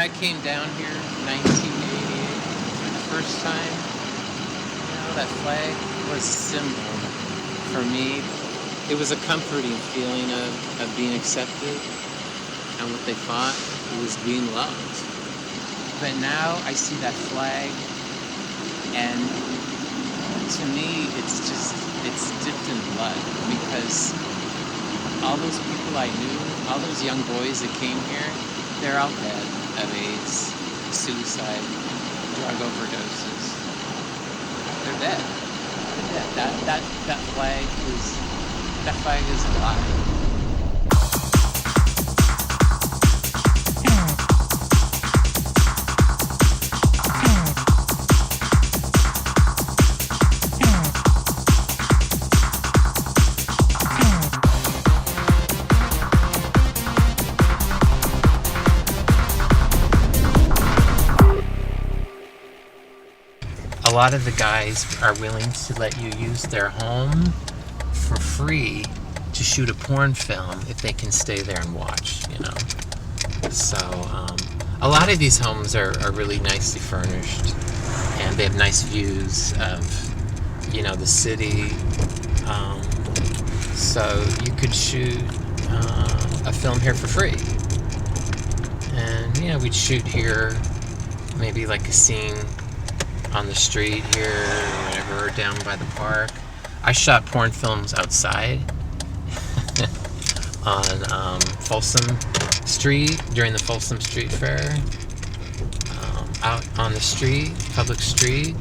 I came down here in 1988 for the first time, that flag was a symbol for me. It was a comforting feeling of being accepted, and what they thought was being loved. But now I see that flag, and to me, it's dipped in blood, because all those people I knew, all those young boys that came here, they're all dead of AIDS, suicide, drug overdoses. They're dead. They're dead. That flag is alive. A lot of the guys are willing to let you use their home for free to shoot a porn film if they can stay there and watch, So a lot of these homes are really nicely furnished, and they have nice views of, the city. So you could shoot a film here for free. And, we'd shoot here, maybe like a scene on the street here, or whatever, or down by the park. I shot porn films outside on Folsom Street during the Folsom Street Fair, out on the street, public street,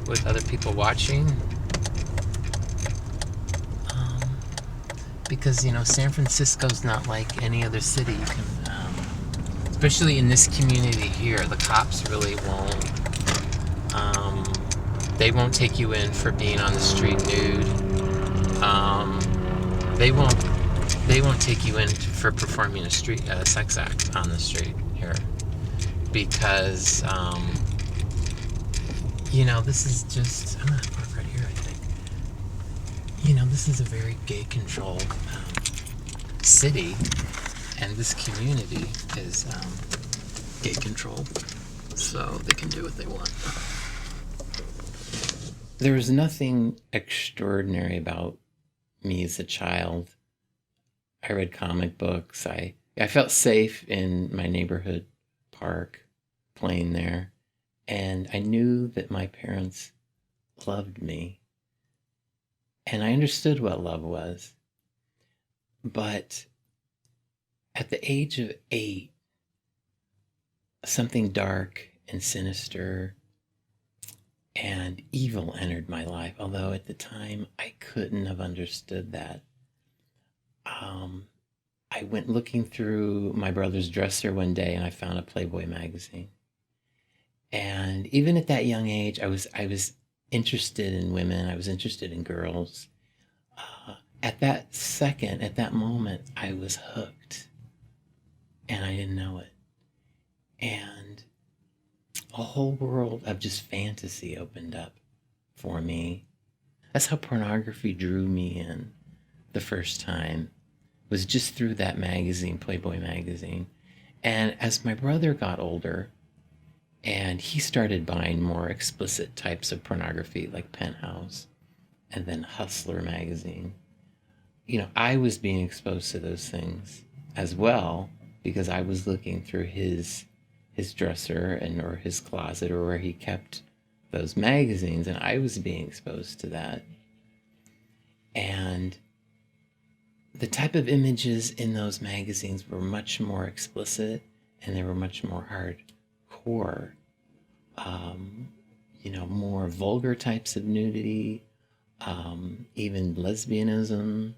with other people watching. Because San Francisco's not like any other city. You can, especially in this community here, the cops really won't. They won't take you in for being on the street nude. They won't take you in for performing a sex act on the street here, because this is just, I'm gonna park right here, I think. This is a very gay controlled city, and this community is gay controlled, so they can do what they want. There was nothing extraordinary about me as a child. I read comic books. I felt safe in my neighborhood park, playing there, and I knew that my parents loved me, and I understood what love was. But at the age of 8, something dark and sinister and evil entered my life, although at the time I couldn't have understood that. I went looking through my brother's dresser one day, and I found a Playboy magazine. And even at that young age, I was interested in women. I was interested in girls. At that moment, I was hooked, and I didn't know it. And a whole world of just fantasy opened up for me. That's how pornography drew me in the first time, was just through that magazine, Playboy magazine. And as my brother got older, and he started buying more explicit types of pornography, like Penthouse, and then Hustler magazine, I was being exposed to those things as well, because I was looking through his dresser or his closet, or where he kept those magazines, and I was being exposed to that. And the type of images in those magazines were much more explicit, and they were much more hardcore. More vulgar types of nudity, even lesbianism.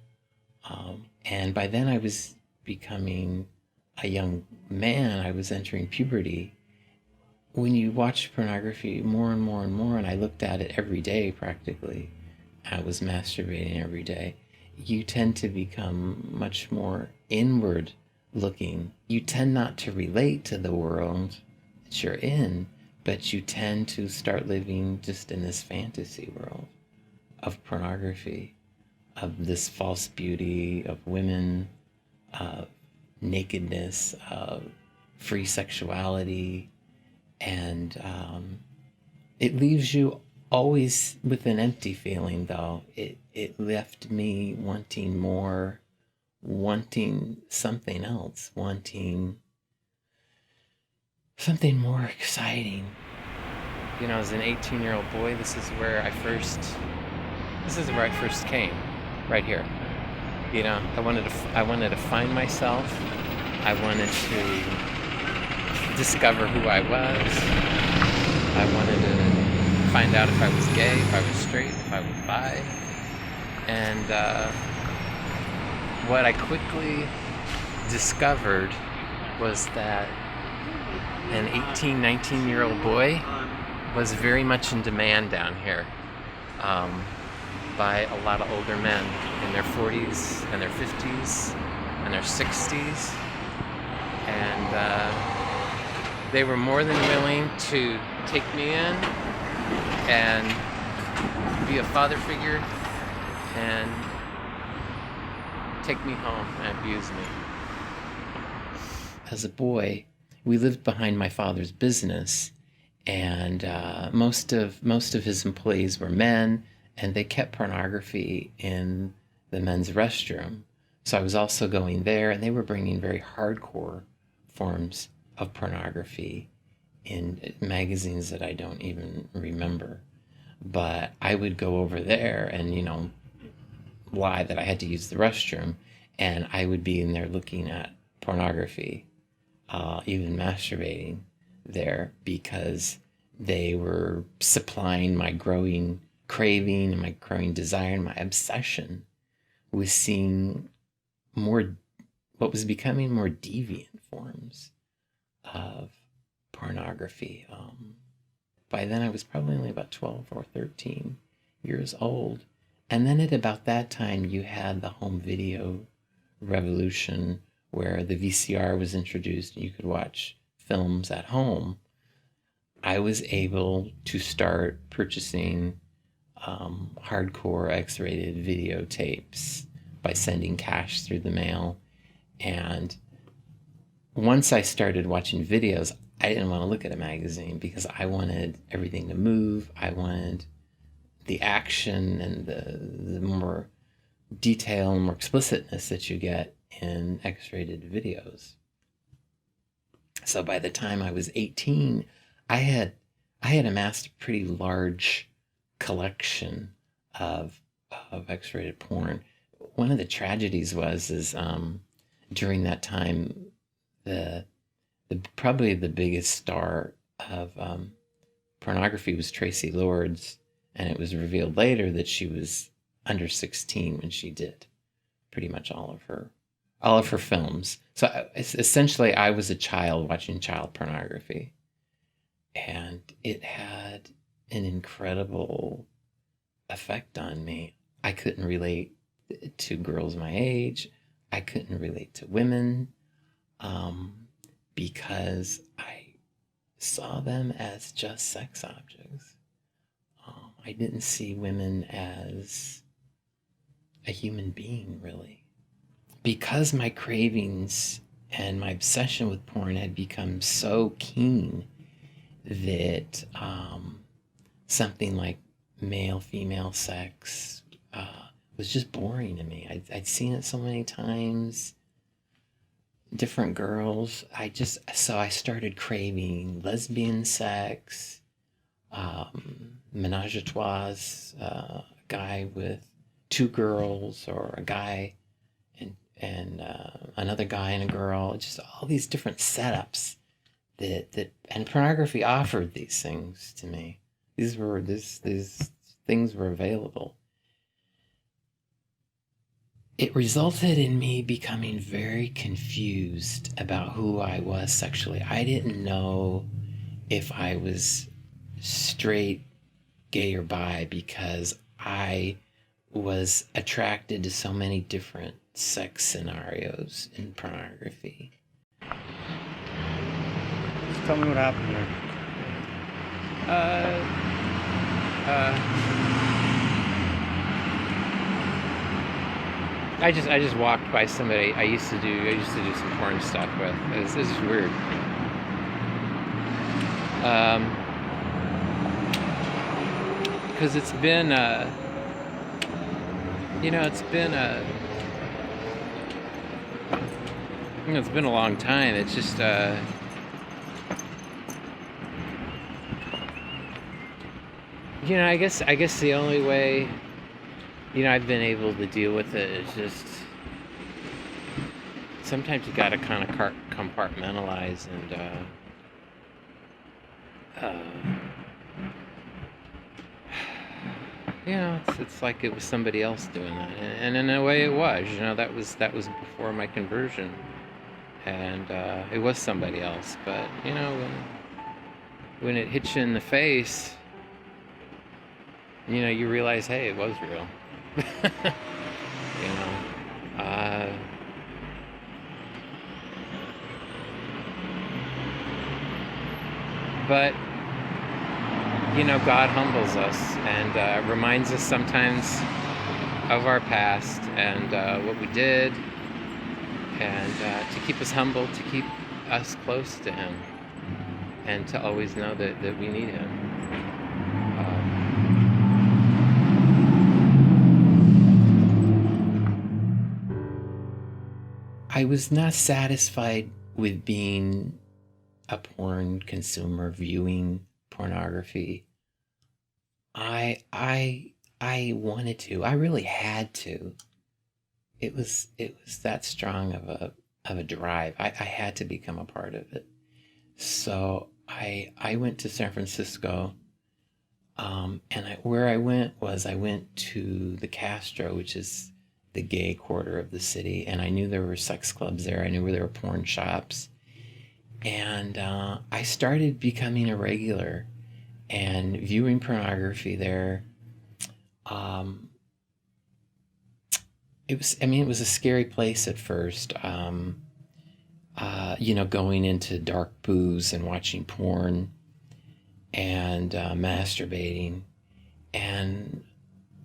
And by then I was becoming a young man. I was entering puberty. When you watch pornography more and more and more, and I looked at it every day practically, I was masturbating every day, you tend to become much more inward looking. You tend not to relate to the world that you're in, but you tend to start living just in this fantasy world of pornography, of this false beauty, of women, of nakedness, of free sexuality, and it leaves you always with an empty feeling, though. It left me wanting more, wanting something else, wanting something more exciting. You know, as an 18-year-old boy, this is where I first came, right here. You know, I wanted to find myself. I wanted to discover who I was. I wanted to find out if I was gay, if I was straight, if I was bi. And what I quickly discovered was that an 18, 19-year-old boy was very much in demand down here by a lot of older men in their 40s and their 50s and their 60s. And they were more than willing to take me in and be a father figure and take me home and abuse me. As a boy, we lived behind my father's business, and most of his employees were men, and they kept pornography in the men's restroom. So I was also going there, and they were bringing very hardcore forms of pornography in magazines that I don't even remember. But I would go over there and, you know, lie that I had to use the restroom, and I would be in there looking at pornography, even masturbating there, because they were supplying my growing craving and my growing desire and my obsession with seeing more, what was becoming more deviant forms of pornography. By then I was probably only about 12 or 13 years old. And then at about that time, you had the home video revolution, where the VCR was introduced and you could watch films at home. I was able to start purchasing hardcore X-rated videotapes by sending cash through the mail. And once I started watching videos, I didn't want to look at a magazine because I wanted everything to move. I wanted the action and the more detail and more explicitness that you get in X-rated videos. So by the time I was 18, I had amassed a pretty large collection of X-rated porn. One of the tragedies is during that time, the probably the biggest star of pornography was Tracy Lords, and it was revealed later that she was under 16 when she did pretty much all of her films. So essentially, I was a child watching child pornography, and it had an incredible effect on me. I couldn't relate to girls my age. I couldn't relate to women because I saw them as just sex objects. I didn't see women as a human being, really. Because my cravings and my obsession with porn had become so keen that something like male-female sex was just boring to me. I'd seen it so many times, different girls. So I started craving lesbian sex, menage a trois, a guy with two girls, or a guy and another guy and a girl, just all these different setups that and pornography offered these things to me. These things were available. It resulted in me becoming very confused about who I was sexually. I didn't know if I was straight, gay, or bi, because I was attracted to so many different sex scenarios in pornography. Just tell me what happened there. I just walked by somebody I used to do some porn stuff with. It was weird. Because it's been, it's been it's been a long time. It's just, I guess the only way, I've been able to deal with it is just sometimes you got to kind of compartmentalize and, uh, it's like it was somebody else doing that, and in a way it was. That was before my conversion, and it was somebody else. But when it hits you in the face, you realize, hey, it was real. you know, uh, but God humbles us and reminds us sometimes of our past and what we did, and to keep us humble, to keep us close to Him, and to always know that we need Him. I was not satisfied with being a porn consumer, viewing pornography. I wanted to. I really had to. It was that strong of a drive. I had to become a part of it. So I went to San Francisco, and where I went to the Castro, which is the gay quarter of the city, and I knew there were sex clubs there. I knew where there were porn shops, and I started becoming a regular and viewing pornography there. Um, it was a scary place at first. Going into dark booths and watching porn and masturbating. And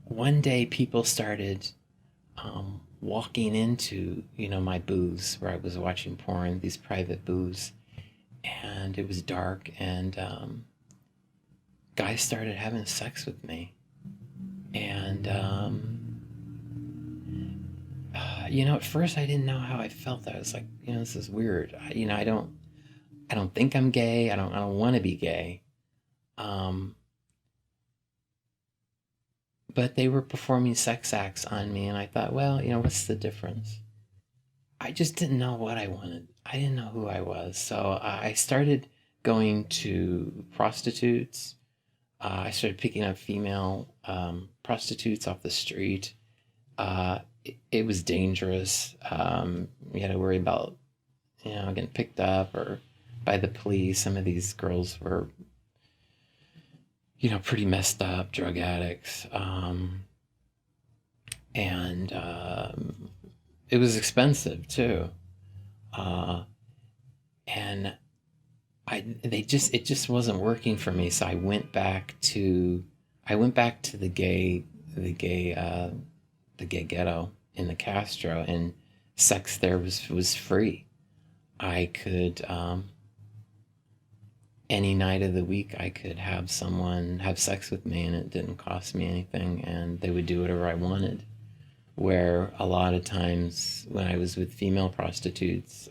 one day people started walking into, my booths where I was watching porn, these private booths. And it was dark, and guys started having sex with me. And at first I didn't know how I felt. I was like, this is weird. I don't think I'm gay. I don't want to be gay. Um, but they were performing sex acts on me, and I thought, well, what's the difference? I just didn't know what I wanted. I didn't know who I was. So I started going to prostitutes. I started picking up female prostitutes off the street. It was dangerous. You had to worry about, getting picked up or by the police. Some of these girls were, pretty messed up, drug addicts. And it was expensive too. Uh, and it just wasn't working for me. So I went back to the gay ghetto in the Castro, and sex there was free. I could, any night of the week, I could have someone have sex with me, and it didn't cost me anything, and they would do whatever I wanted. Where a lot of times when I was with female prostitutes,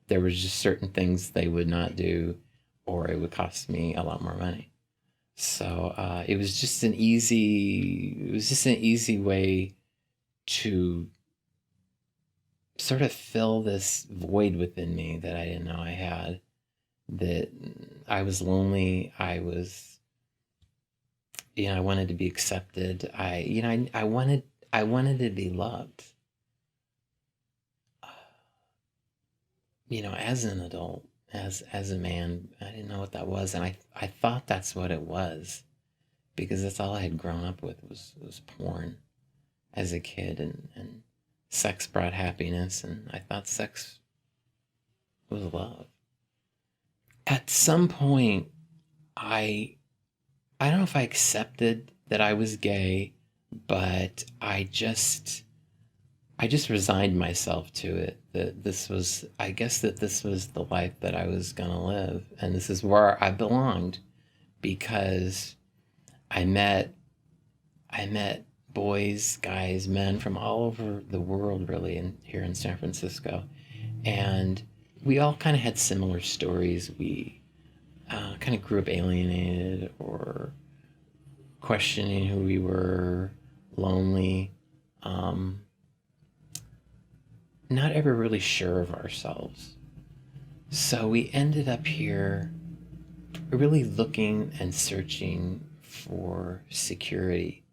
there was just certain things they would not do, or it would cost me a lot more money. So it was just an easy way to sort of fill this void within me that I didn't know I had. That I was lonely. I wanted to be accepted. I wanted to be loved. As an adult, as a man, I didn't know what that was, and I thought that's what it was, because that's all I had grown up with was porn as a kid, and sex brought happiness, and I thought sex was love. At some point, I I don't know if I accepted that I was gay, but I just resigned myself to it. that this was, I guess that this was the life that I was going to live. And this is where I belonged, because I met, I met boys, guys, men from all over the world, really, here in San Francisco. And we all kind of had similar stories. We kind of grew up alienated or questioning who we were, lonely, um, not ever really sure of ourselves. So we ended up here really looking and searching for security,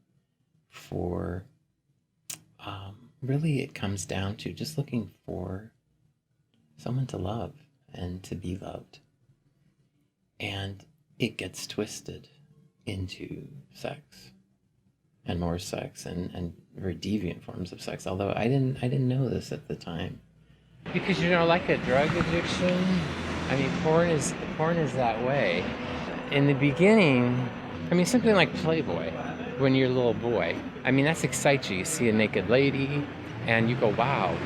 for really it comes down to just looking for someone to love and to be loved. And it gets twisted into sex and more sex and very deviant forms of sex. Although I didn't know this at the time. Because like a drug addiction, I mean porn is that way. In the beginning, I mean something like Playboy, when you're a little boy. I mean that excites you. You see a naked lady and you go, wow,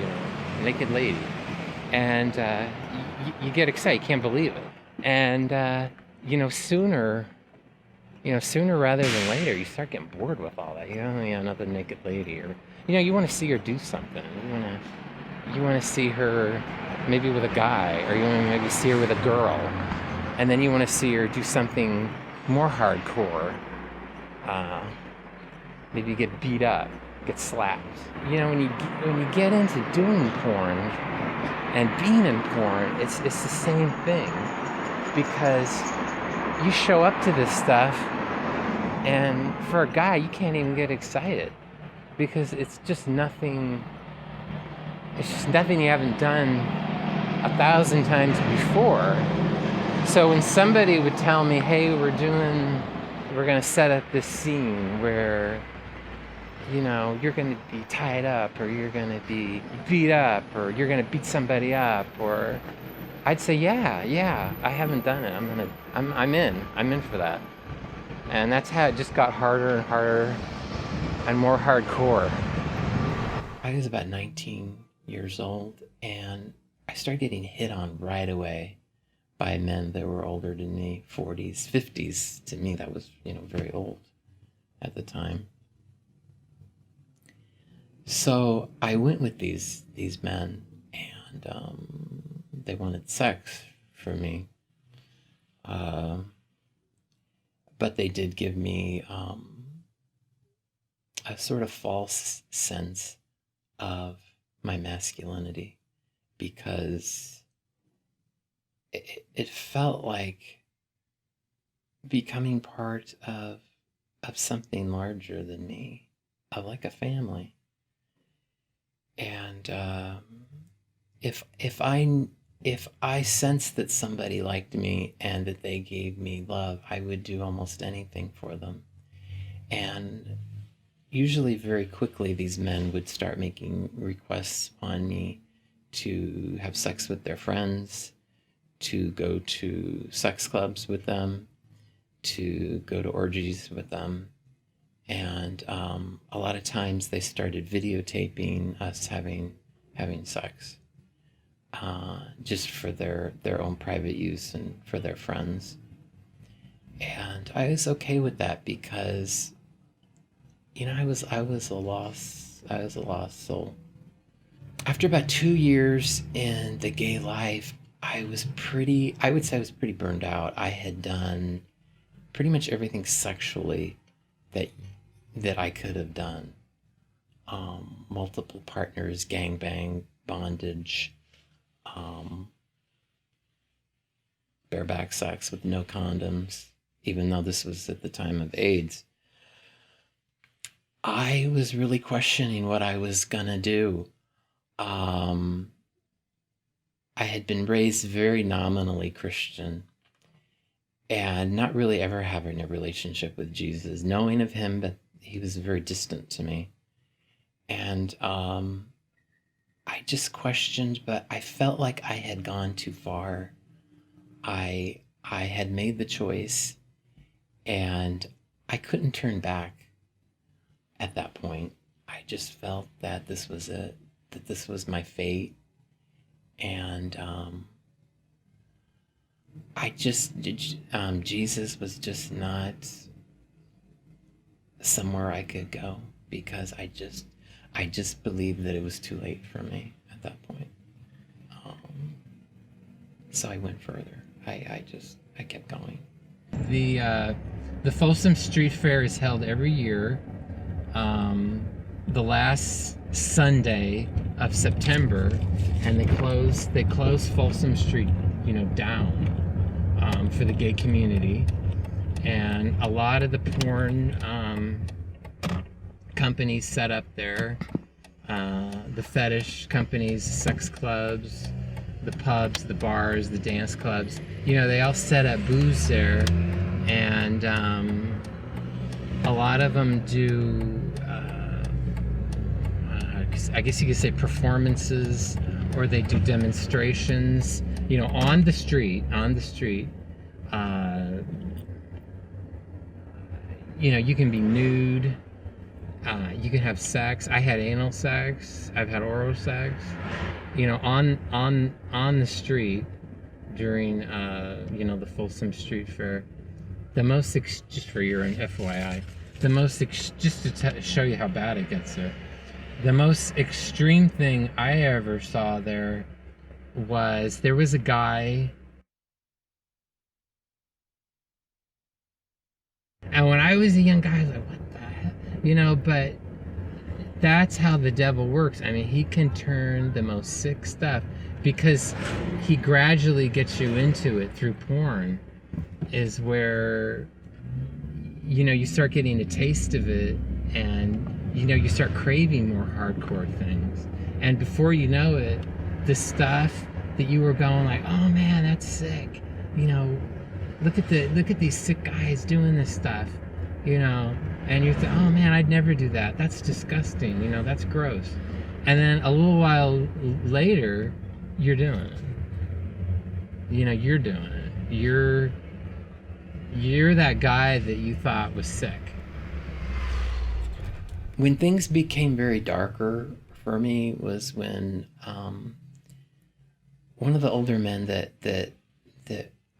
naked lady. And you get excited, you can't believe it. And sooner rather than later, you start getting bored with all that. Yeah, another naked lady, or you want to see her do something. You want to see her maybe with a guy, or you want to maybe see her with a girl, and then you want to see her do something more hardcore. Maybe get beat up, get slapped. When you get into doing porn and being in porn, it's the same thing, because you show up to this stuff, and for a guy, you can't even get excited, because it's just nothing. It's just nothing you haven't done 1,000 times before. So when somebody would tell me, "Hey, we're gonna set up this scene where, you're gonna be tied up, or you're gonna be beat up, or you're gonna beat somebody up," or I'd say, yeah, I haven't done it. I'm in for that. And that's how it just got harder and harder and more hardcore. I was about 19 years old, and I started getting hit on right away by men that were older than me, 40s, 50s. To me, that was, very old at the time. So I went with these men, and they wanted sex for me. But they did give me a sort of false sense of my masculinity, because it felt like becoming part of something larger than me, of like a family. And if I sensed that somebody liked me and that they gave me love, I would do almost anything for them. And usually very quickly, these men would start making requests on me to have sex with their friends, to go to sex clubs with them, to go to orgies with them. And a lot of times they started videotaping us having sex, just for their own private use and for their friends. And I was okay with that, because I was a lost soul. After about 2 years in the gay life, I would say I was pretty burned out. I had done pretty much everything sexually that I could have done. Multiple partners, gangbang, bondage, bareback sex with no condoms, even though this was at the time of AIDS. I was really questioning what I was gonna do. I had been raised very nominally Christian, and not really ever having a relationship with Jesus, knowing of him, but he was very distant to me. And I just questioned, but I felt like I had gone too far. I had made the choice, and I couldn't turn back at that point. I just felt that this was it, that this was my fate, And Jesus was just not somewhere I could go, because I just believed that it was too late for me at that point. Um, so I went further. I kept going. The Folsom Street Fair is held every year, the last Sunday of September, and they close Folsom Street, down, for the gay community, and a lot of the porn companies set up there, the fetish companies, sex clubs, the pubs, the bars, the dance clubs, they all set up booths there, and a lot of them do, I guess you could say, performances, or they do demonstrations, on the street. You can be nude. You can have sex. I had anal sex. I've had oral sex. On the street during the Folsom Street Fair. The most just for your FYI, just to show you how bad it gets there. The most extreme thing I ever saw there was a guy. And when I was a young guy, I was like, what the hell? But that's how the devil works. I mean, he can turn the most sick stuff, because he gradually gets you into it through porn, is where, you start getting a taste of it, and, you start craving more hardcore things. And before you know it, the stuff that you were going like, oh man, that's sick. Look at these sick guys doing this stuff, and you think, oh man, I'd never do that. That's disgusting. That's gross. And then a little while later, you're doing it. You're doing it. You're that guy that you thought was sick. When things became very darker for me was when one of the older men that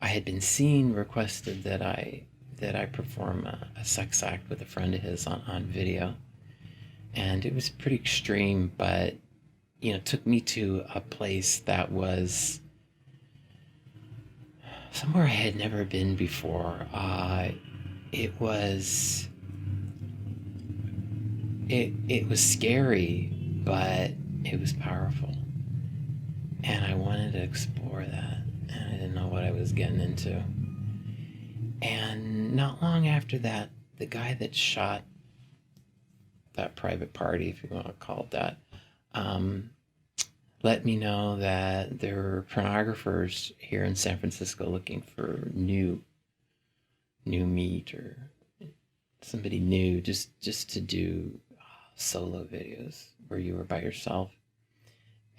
I had been seeing requested that I perform a sex act with a friend of his on video, and it was pretty extreme, but took me to a place that was somewhere I had never been before. It was scary, but it was powerful, and I wanted to explore that, and I didn't know what I was getting into. And not long after that, the guy that shot that private party, if you want to call it that, let me know that there were pornographers here in San Francisco looking for new meat, or somebody new, just to do solo videos where you were by yourself.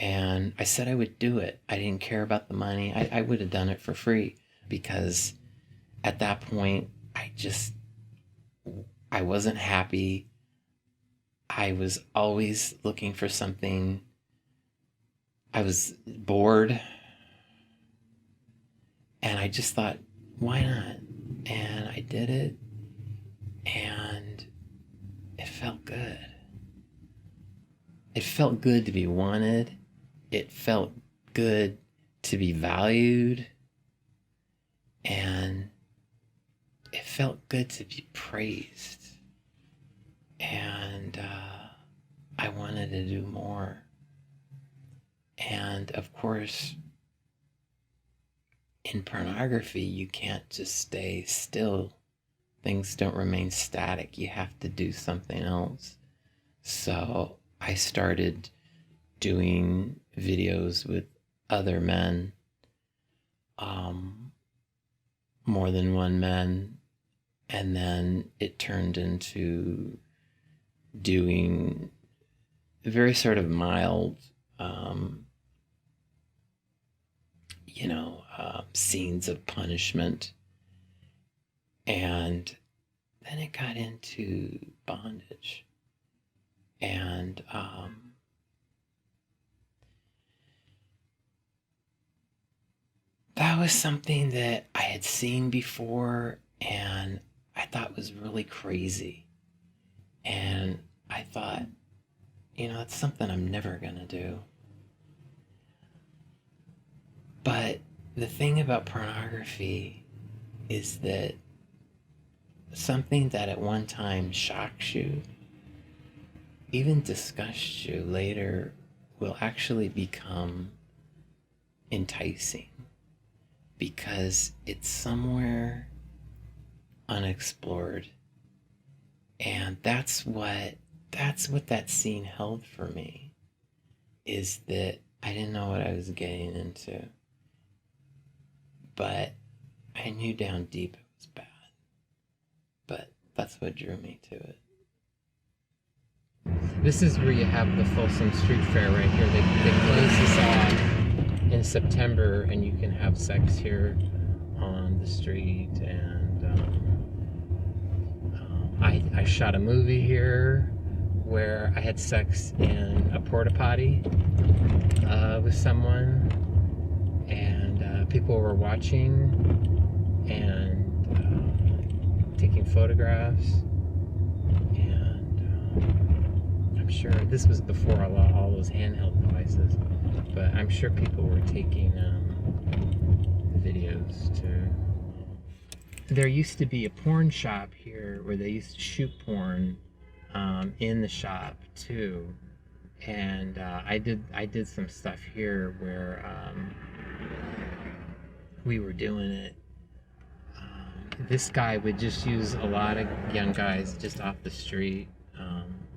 And I said I would do it. I didn't care about the money. I would have done it for free, because at that point, I wasn't happy. I was always looking for something. I was bored. And I just thought, why not? And I did it. And it felt good. It felt good to be wanted. It felt good to be valued. And it felt good to be praised. And I wanted to do more. And of course, in pornography, you can't just stay still. Things don't remain static. You have to do something else. So I started doing videos with other men, more than one man, and then it turned into doing very sort of mild, scenes of punishment. And then it got into bondage. And that was something that I had seen before and I thought was really crazy. And I thought, that's something I'm never going to do. But the thing about pornography is that something that at one time shocks you, even disgusts you, later will actually become enticing because it's somewhere unexplored. And that's what that scene held for me, is that I didn't know what I was getting into, but I knew down deep it was bad. But that's what drew me to it. This is where you have the Folsom Street Fair right here. They close this off in September, and you can have sex here on the street. And I shot a movie here where I had sex in a porta potty with someone, and people were watching and taking photographs. And I'm sure this was before all those handheld devices, but I'm sure people were taking videos too. There used to be a porn shop here where they used to shoot porn in the shop too, and I did some stuff here where we were doing it. This guy would just use a lot of young guys just off the street,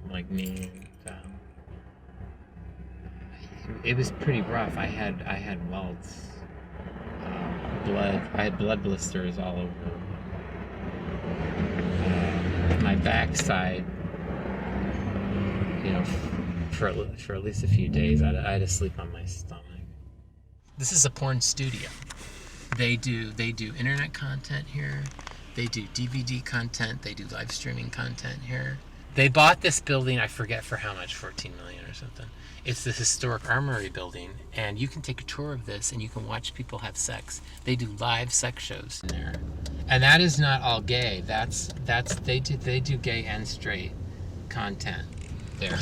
like me. And, it was pretty rough. I had welts, blood. I had blood blisters all over my backside. For at least a few days, I had to sleep on my stomach. This is a porn studio. They do internet content here. They do DVD content. They do live streaming content here. They bought this building, I forget for how much, 14 million or something. It's the historic armory building, and you can take a tour of this and you can watch people have sex. They do live sex shows in there. And that is not all gay. They do gay and straight content there.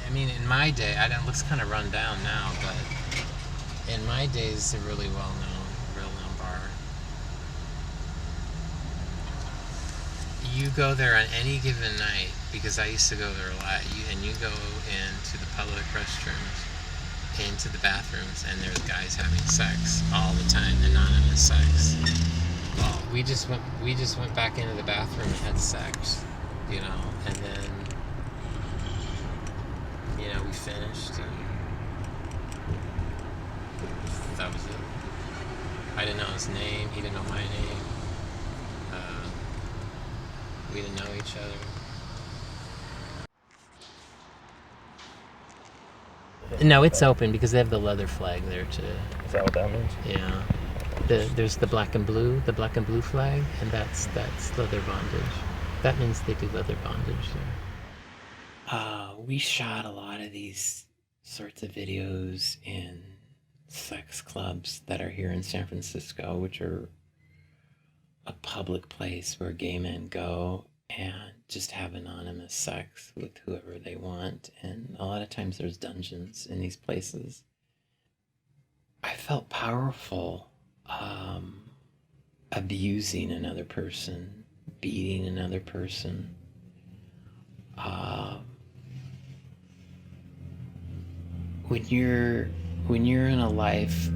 I mean, in my day, it looks kind of run down now, but in my days, it's a really real-known bar. You go there on any given night, because I used to go there a lot, and you go into the public restrooms, into the bathrooms, and there's guys having sex all the time, anonymous sex. Well, we just went back into the bathroom and had sex, and then we finished, and that was it. I didn't know his name, he didn't know my name. We didn't know each other. No, it's open because they have the leather flag there too. Is that what that means? Yeah. There's the black and blue flag, and that's leather bondage. That means they do leather bondage there. We shot a lot of these sorts of videos in sex clubs that are here in San Francisco, which are a public place where gay men go and just have anonymous sex with whoever they want. And a lot of times there's dungeons in these places. I felt powerful abusing another person, beating another person. When you're in a life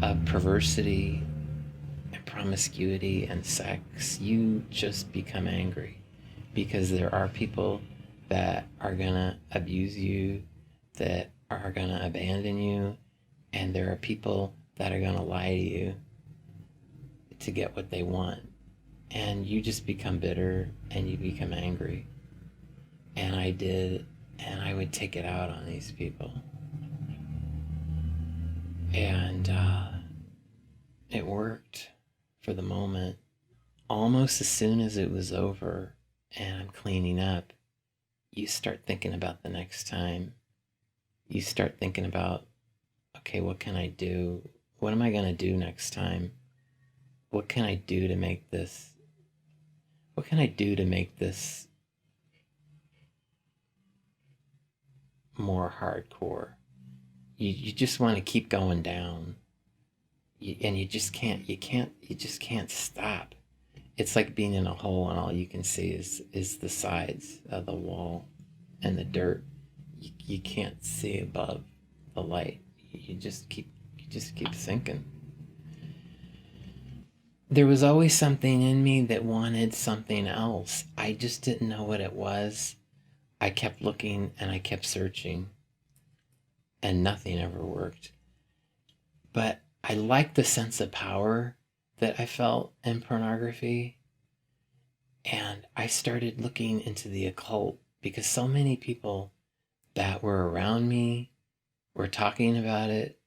of perversity and promiscuity and sex, you just become angry because there are people that are gonna abuse you, that are gonna abandon you, and there are people that are gonna lie to you to get what they want. And you just become bitter and you become angry. And I did, and I would take it out on these people. And it worked for the moment. Almost as soon as it was over and I'm cleaning up, you start thinking about the next time. You start thinking about, okay, what can I do? what am I going to do next time? What can I do to make this, what can I do to make this more hardcore? You just want to keep going down. And you just can't stop. It's like being in a hole and all you can see is the sides of the wall and the dirt. You can't see above the light. You just keep sinking. There was always something in me that wanted something else. I just didn't know what it was. I kept looking and I kept searching, and nothing ever worked. But I liked the sense of power that I felt in pornography. And I started looking into the occult because so many people that were around me were talking about it,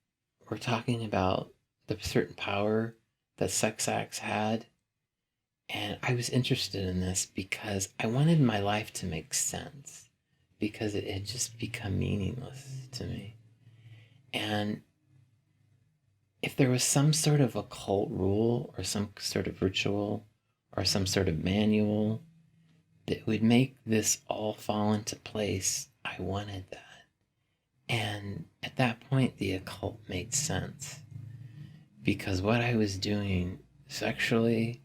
were talking about the certain power that sex acts had. And I was interested in this because I wanted my life to make sense, because it had just become meaningless to me. And if there was some sort of occult rule or some sort of ritual or some sort of manual that would make this all fall into place, I wanted that. And at that point, the occult made sense, because what I was doing sexually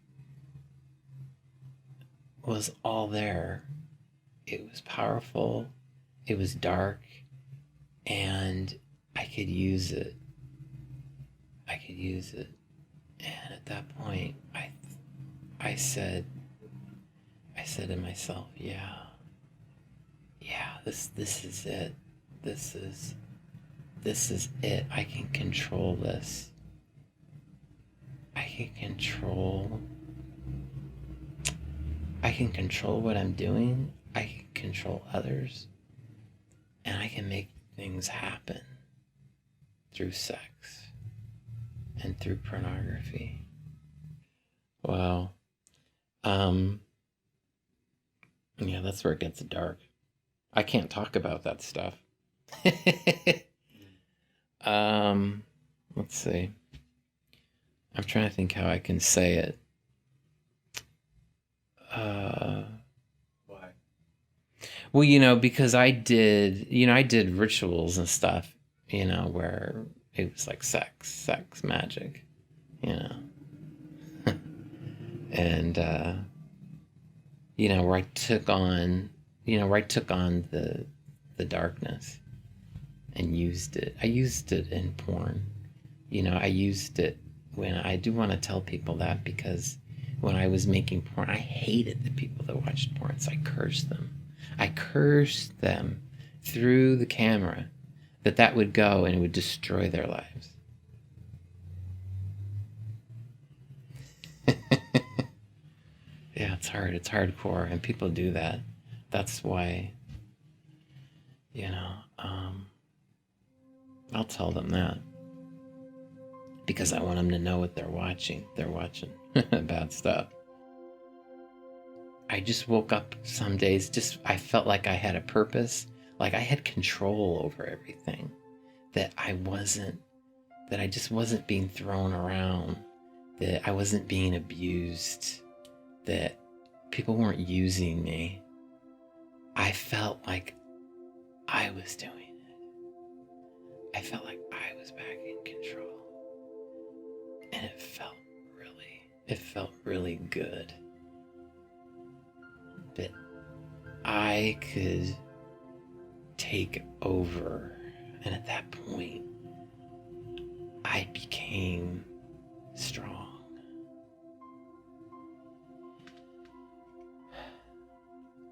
was all there. It was powerful, it was dark, and I could use it. I could use it. And at that point, I said to myself, yeah, this is it. This is it. I can control this. I can control what I'm doing. I can control others. And I can make things happen through sex and through pornography. Wow. Yeah, that's where it gets dark. I can't talk about that stuff. Let's see. I'm trying to think how I can say it. Why? Well, because I did rituals and stuff, where it was like sex, magic, you know. And where I took on the darkness and used it. I used it in porn. I used it when I do want to tell people that, because when I was making porn, I hated the people that watched porn, so I cursed them. I cursed them through the camera that would go and it would destroy their lives. Yeah, it's hard. It's hardcore, and people do that. That's why, I'll tell them that, because I want them to know what they're watching. They're watching bad stuff. I just woke up some days, I felt like I had a purpose, like I had control over everything, that I just wasn't being thrown around, that I wasn't being abused, that people weren't using me. I felt like I was doing it. I felt like I was back in control. And it felt really good. That I could take over. And at that point, I became strong.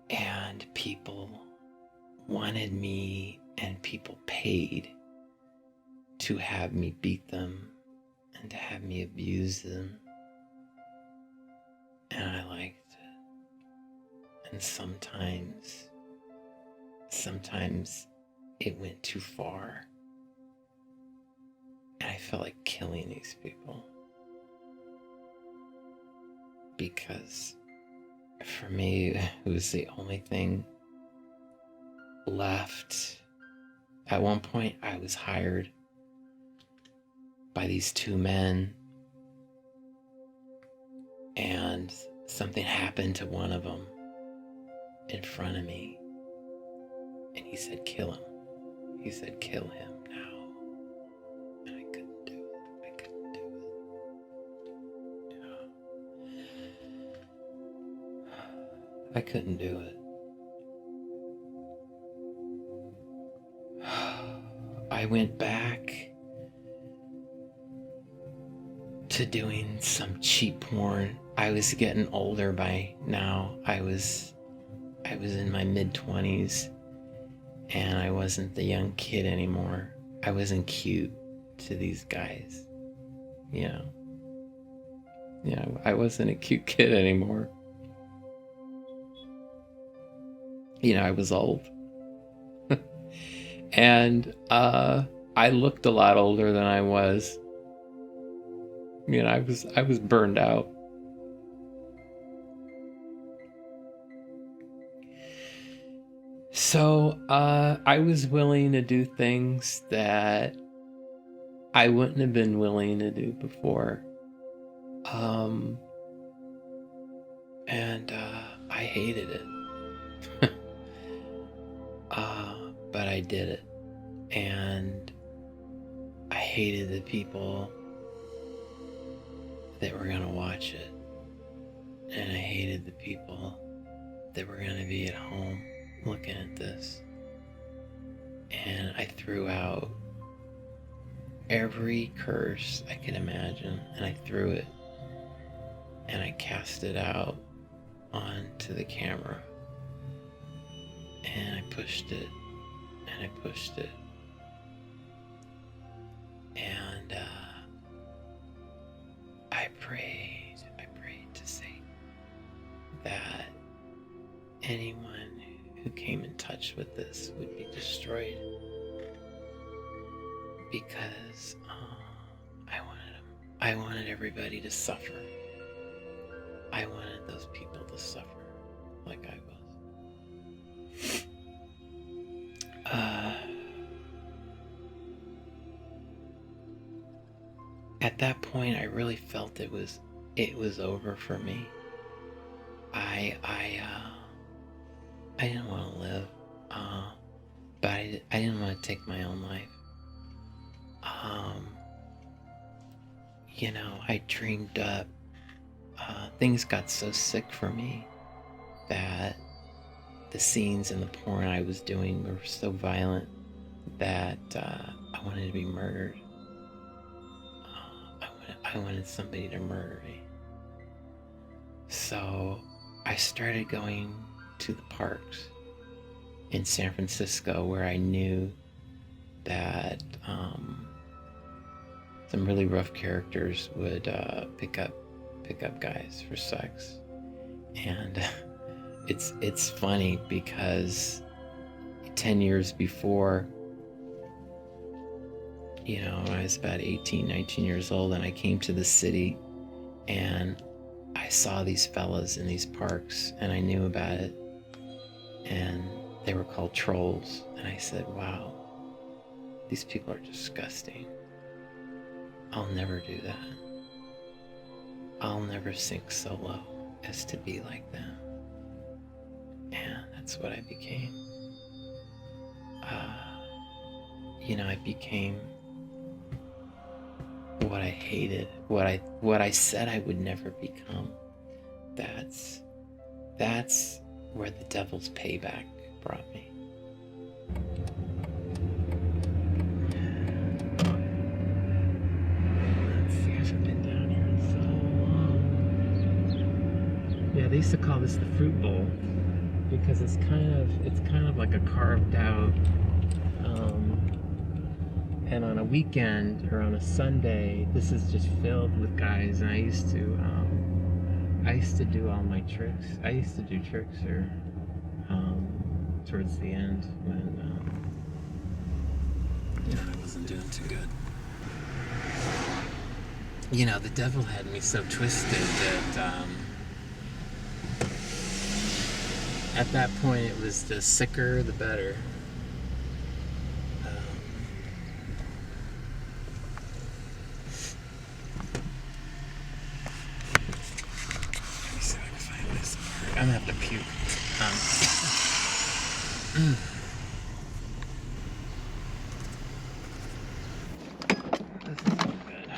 And people wanted me, and people paid to have me beat them and to have me abuse them. And I liked it. And sometimes it went too far. And I felt like killing these people. Because for me, it was the only thing left. At one point, I was hired by these two men, and something happened to one of them in front of me, and he said, kill him. He said, kill him now. And I couldn't do it. I couldn't do it. Yeah. I couldn't do it. I went back to doing some cheap porn. I was getting older by now. I was in my mid-20s, and I wasn't the young kid anymore. I wasn't cute to these guys. Yeah, I wasn't a cute kid anymore. I was old. And I looked a lot older than I was. I was burned out. So I was willing to do things that I wouldn't have been willing to do before. And I hated it. But I did it. And I hated the people that were gonna watch it. And I hated the people that were gonna be at home looking at this. And I threw out every curse I could imagine, and I threw it, and I cast it out onto the camera. And I pushed it, and I pushed it. And I prayed to Satan that anyone who came in touch with this would be destroyed, because I wanted everybody to suffer. I wanted those people to suffer like I was. At that point, I really felt it was over for me. I didn't want to live, but I didn't want to take my own life. I dreamed up. Things got so sick for me that the scenes in the porn I was doing were so violent that I wanted to be murdered. I wanted somebody to murder me. So I started going to the parks in San Francisco, where I knew that some really rough characters would pick up guys for sex. And it's funny because 10 years before, when I was about 18, 19 years old, and I came to the city and I saw these fellas in these parks, and I knew about it, and they were called trolls. And I said, wow, these people are disgusting. I'll never do that. I'll never sink so low as to be like them. And that's what I became. I became what I hated, what I said I would never become. That's where the devil's payback brought me. Let's see, I haven't been down here in so long. Yeah, they used to call this the fruit bowl because it's kind of like a carved out. And on a weekend or on a Sunday, this is just filled with guys. And I used to do all my tricks. I used to do tricks towards the end when I wasn't doing too good. The devil had me so twisted that at that point it was the sicker the better. I'm gonna have to puke. This is not good.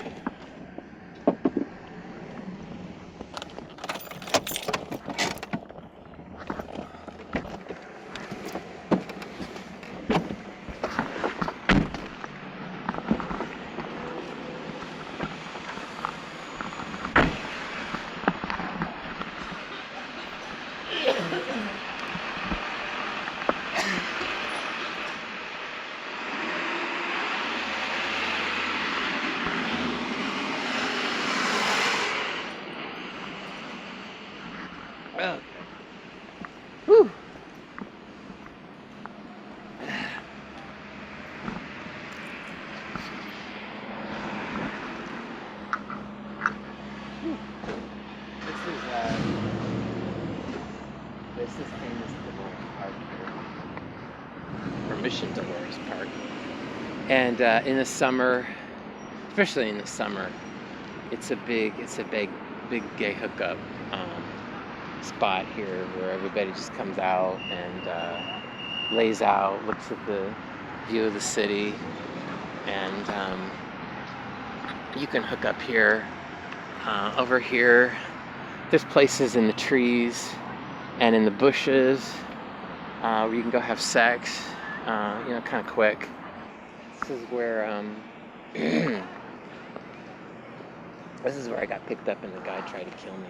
Okay. Whew. This is famous Dolores Park here, or Mission Dolores Park. And in the summer, especially in the summer, it's a big gay hookup spot here where everybody just comes out and lays out, looks at the view of the city, and you can hook up here. Over here, there's places in the trees and in the bushes where you can go have sex, kind of quick. This is where this is where I got picked up and the guy tried to kill me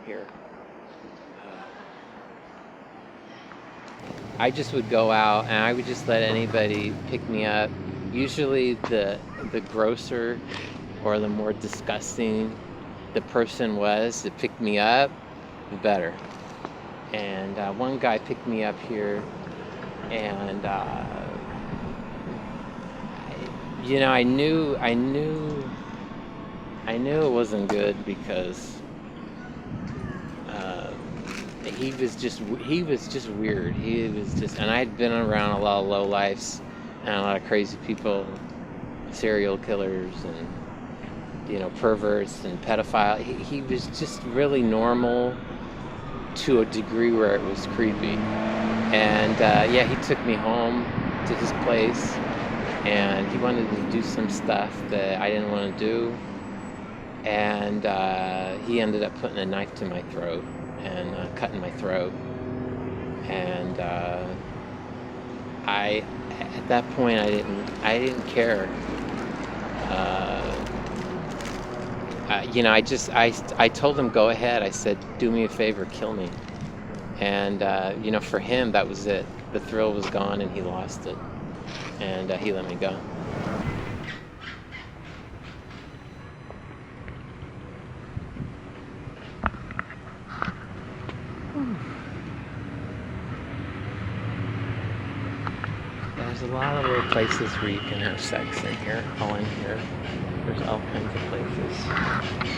here. I just would go out and I would just let anybody pick me up. Usually the grosser or the more disgusting the person was that picked me up, the better. And one guy picked me up here, and I knew it wasn't good because he was just weird. And I'd been around a lot of lowlifes and a lot of crazy people, serial killers and perverts and pedophiles. He was just really normal to a degree where it was creepy. And he took me home to his place, and he wanted to do some stuff that I didn't want to do. And he ended up putting a knife to my throat and cutting my throat. And at that point, I didn't care. I told him, go ahead. I said, do me a favor, kill me. And for him, that was it. The thrill was gone, and he lost it. And he let me go. There's a lot of little places where you can have sex in here, all in here. There's all kinds of places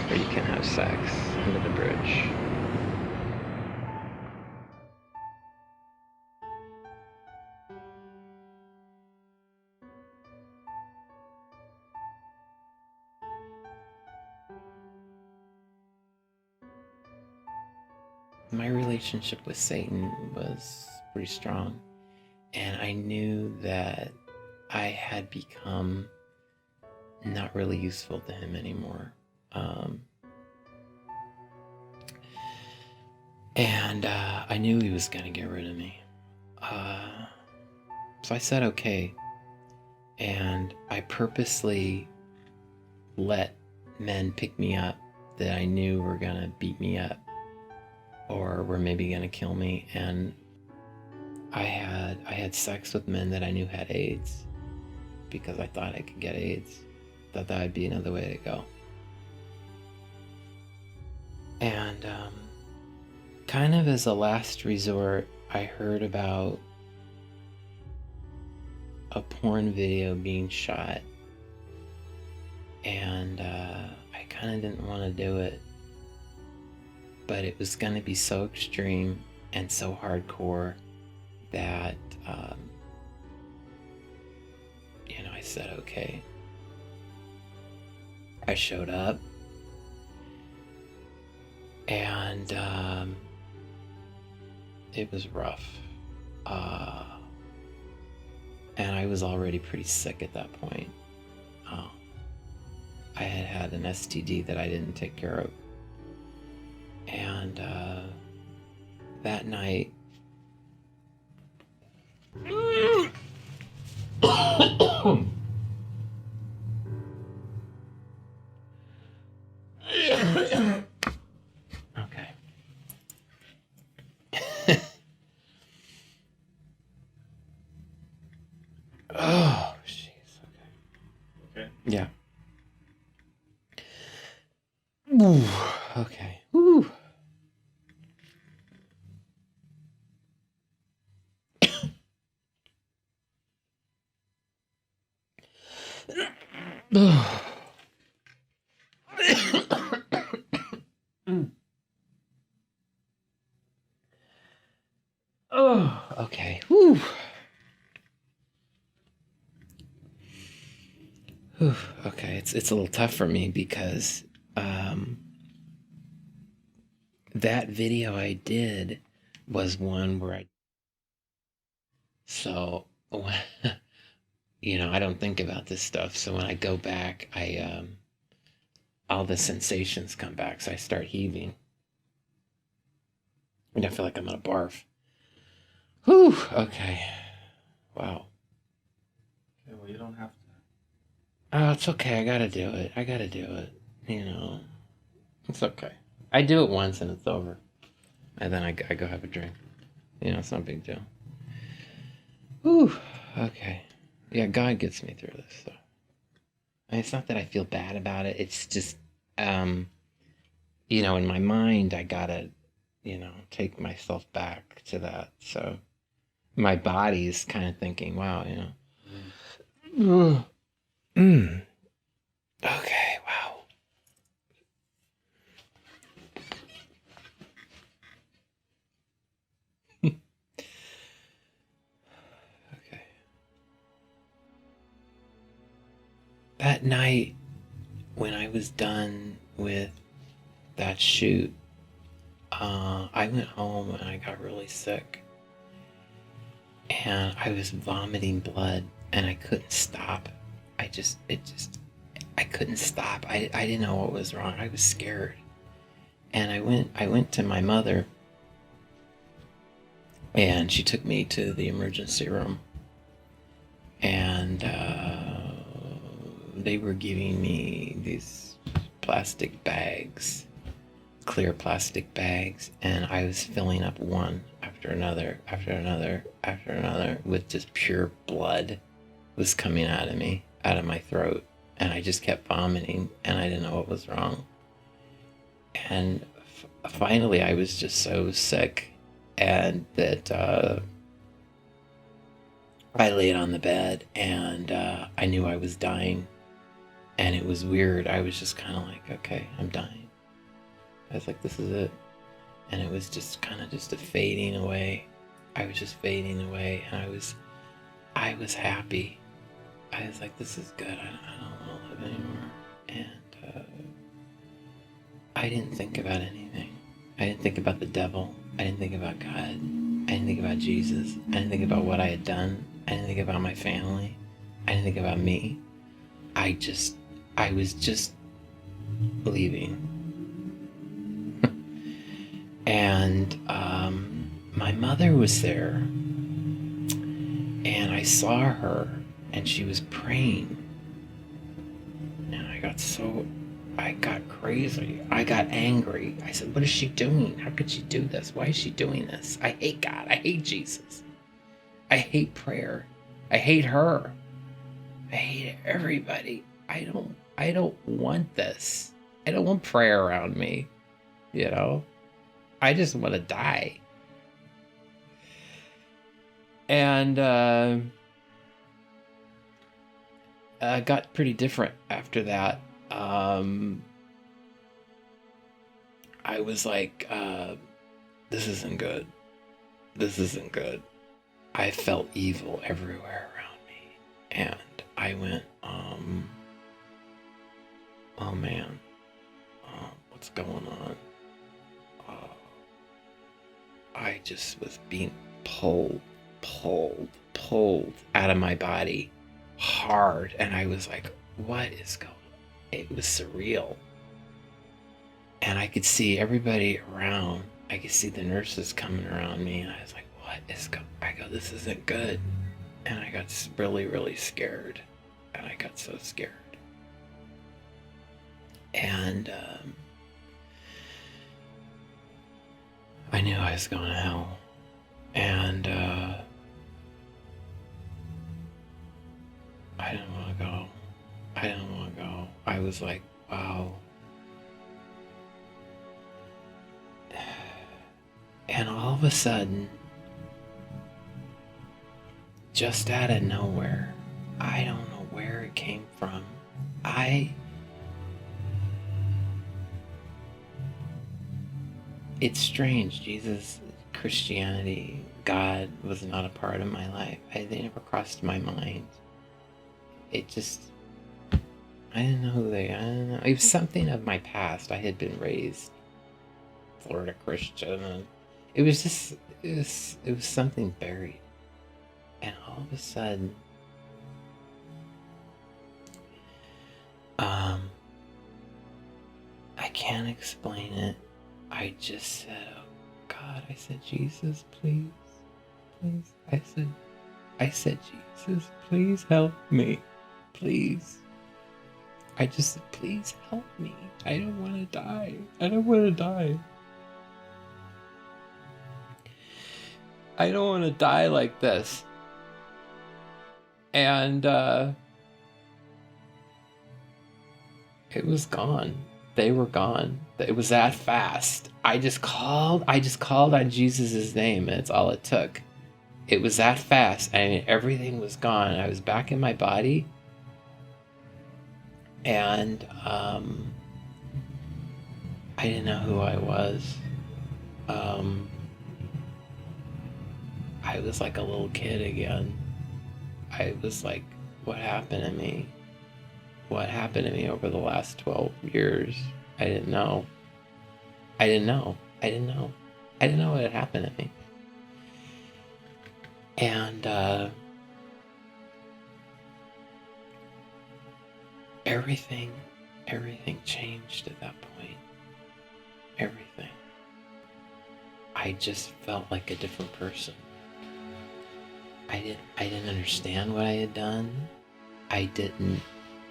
where you can have sex under the bridge. My relationship with Satan was pretty strong, and I knew that I had become not really useful to him anymore. And I knew he was gonna get rid of me. So I said okay, and I purposely let men pick me up that I knew were gonna beat me up or were maybe gonna kill me. And I had sex with men that I knew had AIDS because I thought I could get AIDS. Thought that would be another way to go. And kind of as a last resort, I heard about a porn video being shot, and I kind of didn't want to do it, but it was going to be so extreme and so hardcore that I said okay. I showed up, and it was rough. Uh, and I was already pretty sick at that point. Uh, I had had an STD that I didn't take care of. And that night, okay. Oh, jeez. Okay. Okay. Yeah. Ooh, okay. Ooh. Oh, okay. Whew. Whew. Okay, it's a little tough for me because um, that video I did was one where so I don't think about this stuff. So when I go back, all the sensations come back. So I start heaving, and I feel like I'm gonna barf. Whew. Okay. Wow. Okay, well, you don't have to. Oh, it's okay. I gotta do it. It's okay. I do it once and it's over, and then I go have a drink. It's not a big deal. Whew. Okay. Yeah, God gets me through this. So it's not that I feel bad about it. It's just, in my mind, I gotta, take myself back to that. So my body's kind of thinking, wow, Mm. Okay, wow. Okay. That night, when I was done with that shoot, I went home and I got really sick. And I was vomiting blood and I couldn't stop. I couldn't stop. I didn't know what was wrong. I was scared. And I went to my mother and she took me to the emergency room. And they were giving me these plastic bags, clear plastic bags, and I was filling up one after another, after another, after another, with just pure blood was coming out of me, out of my throat, and I just kept vomiting, and I didn't know what was wrong. And finally, I was just so sick, and that I laid on the bed, and I knew I was dying, and it was weird. I was just kind of like, okay, I'm dying. I was like, this is it. And it was just kind of just a fading away. I was just fading away, and I was happy. I was like, this is good. I don't want to live anymore. And I didn't think about anything. I didn't think about the devil. I didn't think about God. I didn't think about Jesus. I didn't think about what I had done. I didn't think about my family. I didn't think about me. I was just leaving. And my mother was there, and I saw her, and she was praying, and I got crazy. I got angry. I said, what is she doing? How could she do this? Why is she doing this? I hate God. I hate Jesus. I hate prayer. I hate her. I hate everybody. I don't want this. I don't want prayer around me. I just want to die. And got pretty different after that. I was like, this isn't good. This isn't good. I felt evil everywhere around me. And I went, oh man, what's going on? I just was being pulled, pulled out of my body hard. And I was like, what is going on? It was surreal. And I could see everybody around. I could see the nurses coming around me. And I was like, what is going on? I go, this isn't good. And I got really, really scared. And I got so scared. And I knew I was going to hell. And I didn't want to go. I didn't want to go. I was like, wow. And all of a sudden, just out of nowhere, I don't know where it came from. It's strange. Jesus, Christianity, God was not a part of my life. They never crossed my mind. It just, I didn't know who I don't know. It was something of my past. I had been raised Florida Christian, and it was just, it was something buried. And all of a sudden, I can't explain it. I just said, oh God, I said, Jesus, please, please. I said, Jesus, please help me. Please. I just said, please help me. I don't want to die. I don't want to die. I don't want to die like this. And it was gone. They were gone. It was that fast. I just called on Jesus' name, and it's all it took. It was that fast. I mean, everything was gone. I was back in my body. And I didn't know who I was. I was like a little kid again. I was like, what happened to me? What happened to me over the last 12 years? I didn't know. I didn't know what had happened to me. And everything changed at that point. Everything. I just felt like a different person. I didn't understand what I had done. I didn't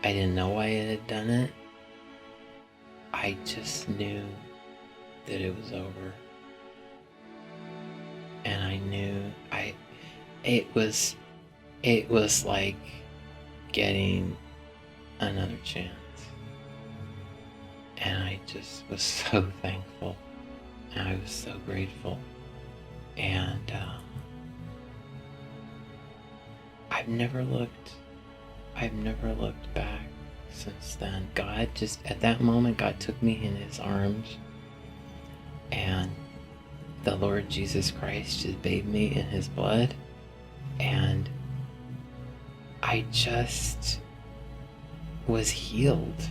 know why I had done it. I just knew that it was over. And I knew it was like getting another chance. And I just was so thankful. And I was so grateful. And I've never looked back since then. God just, at that moment, God took me in his arms, and the Lord Jesus Christ just bathed me in his blood, and I just was healed.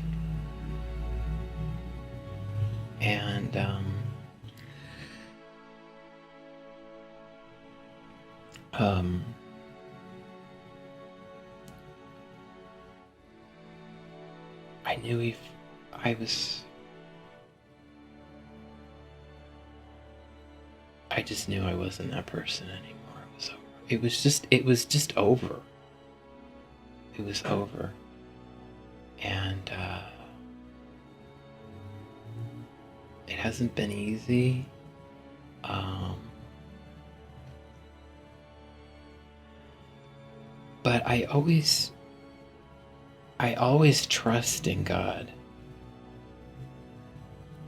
And I knew if I just knew I wasn't that person anymore. It was over. It was just over. It was over. And it hasn't been easy. But I always trust in God.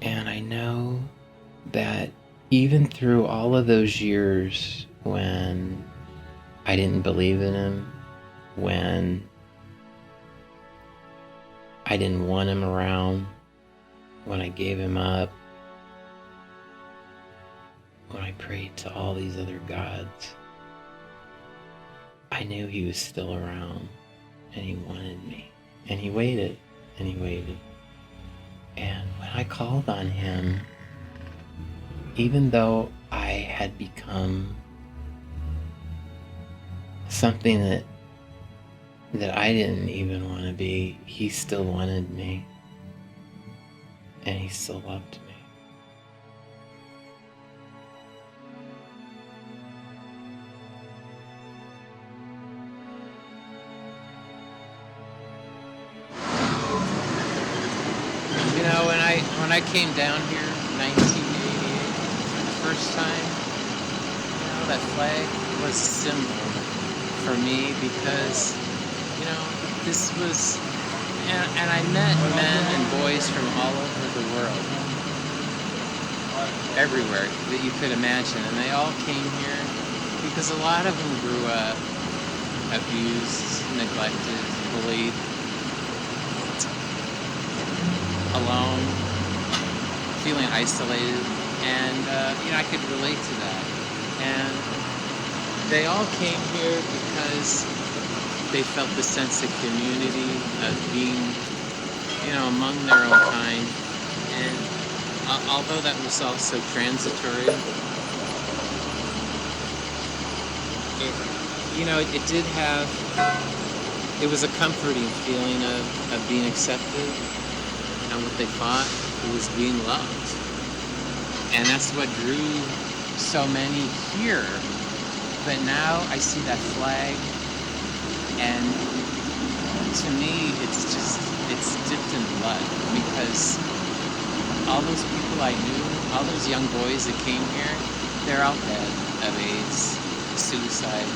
And I know that even through all of those years when I didn't believe in him, when I didn't want him around, when I gave him up, when I prayed to all these other gods, I knew he was still around, and he wanted me, and he waited, and he waited. And when I called on him, even though I had become something that I didn't even want to be. He still wanted me, and he still loved me. You know, when I came down here in 1988 for the first time, you know, that flag was a symbol for me because, you know, this was, and I met men and boys from all over the world, everywhere that you could imagine, and they all came here because a lot of them grew up abused, neglected, bullied, alone, feeling isolated, and you know, I could relate to that. And they all came here because they felt the sense of community, of being, you know, among their own kind. And although that was also transitory, it was a comforting feeling of being accepted. And what they thought was being loved. And that's what drew so many here. But now I see that flag, and to me it's dipped in blood, because all those people I knew, all those young boys that came here, they're all dead of AIDS, suicide,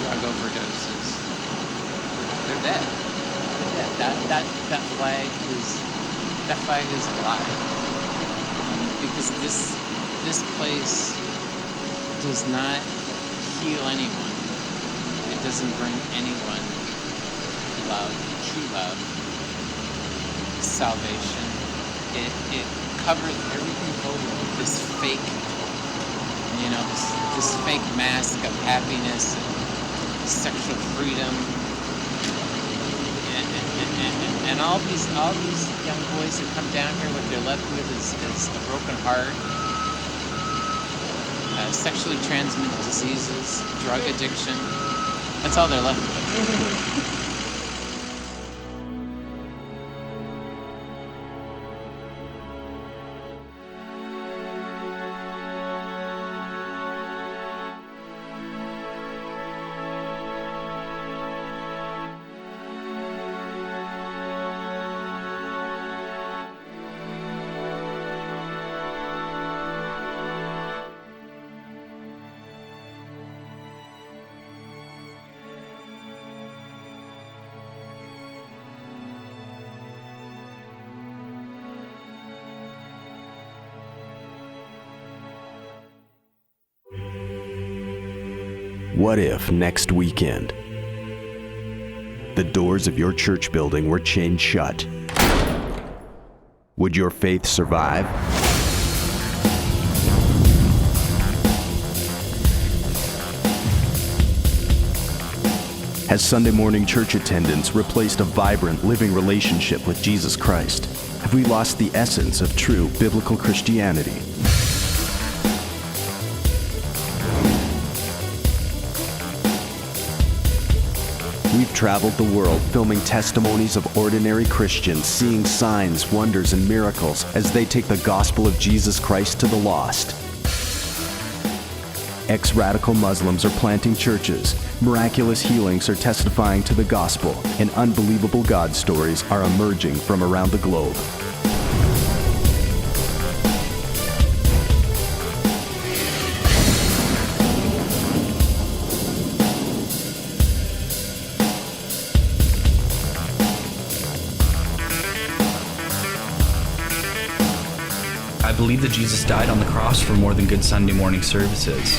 drug overdoses. They're dead. That flag is alive, because this place does not heal anyone. It doesn't bring anyone love, true love, salvation. It covers everything over with this fake, you know, this fake mask of happiness and sexual freedom. And all these young boys that come down here, what they're left with is a broken heart, sexually transmitted diseases, drug addiction. That's all they're left with. What if next weekend the doors of your church building were chained shut? Would your faith survive? Has Sunday morning church attendance replaced a vibrant, living relationship with Jesus Christ? Have we lost the essence of true biblical Christianity? We've traveled the world filming testimonies of ordinary Christians seeing signs, wonders, and miracles as they take the gospel of Jesus Christ to the lost. Ex-radical Muslims are planting churches, miraculous healings are testifying to the gospel, and unbelievable God stories are emerging from around the globe. I believe that Jesus died on the cross for more than good Sunday morning services.